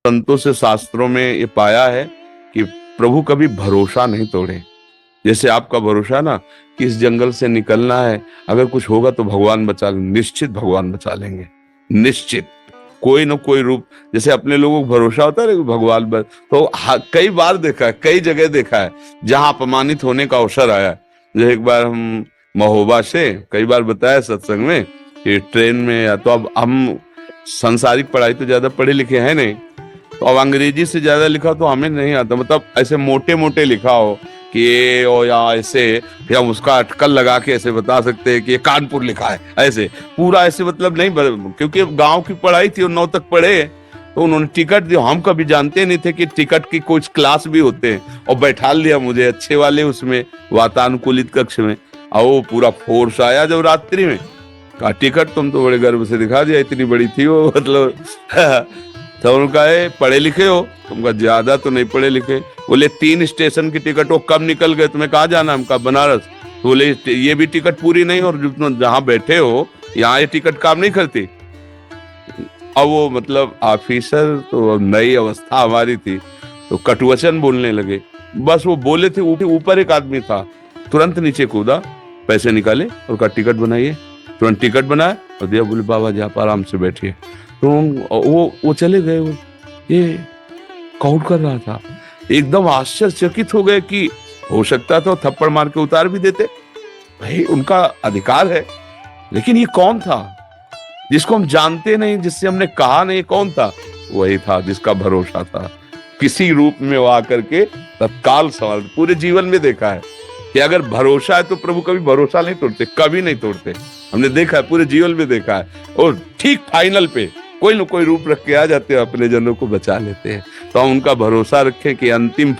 संतों से शास्त्रों में ये पाया है कि प्रभु कभी भरोसा नहीं तोड़े। जैसे आपका भरोसा ना कि इस जंगल से निकलना है, अगर कुछ होगा तो भगवान बचा लेंगे, निश्चित भगवान बचा लेंगे, निश्चित कोई न कोई रूप। जैसे अपने लोगों को भरोसा होता है भगवान पर, तो कई बार देखा है, कई जगह देखा है जहां अपमानित होने का अवसर आया। जो एक बार हम महोबा से, कई बार बताया सत्संग में कि ट्रेन में, या तो अब हम सांसारिक पढ़ाई तो ज्यादा पढ़े लिखे हैं नहीं, तो अब अंग्रेजी से ज्यादा लिखा तो हमें नहीं आता, मतलब ऐसे मोटे मोटे लिखा हो कि ये और या ऐसे, फिर हम उसका अटकल लगा के ऐसे बता सकते हैं कि ये कानपुर लिखा है, ऐसे पूरा ऐसे मतलब नहीं, क्योंकि गांव की पढ़ाई थी और 9 तक पढ़े, तो उन्होंने टिकट दिया। हम कभी जानते नहीं थे कि टिकट की कुछ क्लास भी होते हैं, और बैठा लिया मुझे अच्छे वाले उसमें वातानुकूलित कक्ष में, और वो पूरा फोर्स आया जब रात्रि में, कहा टिकट तुम तो बड़े गर्व से दिखा दिया, इतनी बड़ी थी वो, मतलब तो उनका पढ़े लिखे हो? तुमका ज्यादा तो नहीं पढ़े लिखे। बोले 3 स्टेशन की टिकट, वो कब निकल गए, तुम्हें कहाँ जाना? हमका बनारस। तो बोले ये भी टिकट पूरी नहीं, और जहाँ बैठे हो यहाँ ये टिकट काम नहीं करती। अब वो मतलब ऑफिसर तो नई अवस्था हमारी थी, तो कटुवचन बोलने लगे। बस वो बोले थे, ऊपर एक आदमी था, तुरंत नीचे कूदा, पैसे निकाले और कहा टिकट बनाइए। तुरंत टिकट बनाया और दिया। बोले बाबा जी आप आराम से बैठिए। तो वो चले गए। ये काउंट कर रहा था, एकदम आश्चर्यचकित हो गए कि हो सकता था थप्पड़ मार के उतार भी देते, भाई उनका अधिकार है, लेकिन ये कौन था जिसको हम जानते नहीं, जिससे हमने कहा नहीं, कौन था? वही था जिसका भरोसा था, किसी रूप में वो आकर के तत्काल सवाल। पूरे जीवन में देखा है कि अगर भरोसा है तो प्रभु कभी भरोसा नहीं तोड़ते, कभी नहीं तोड़ते। हमने देखा है, पूरे जीवन में देखा है, और ठीक फाइनल पे कोई न कोई रूप रख के आ जाते हैं, अपने जनों को बचा लेते हैं। तो हम उनका भरोसा रखें कि अंतिम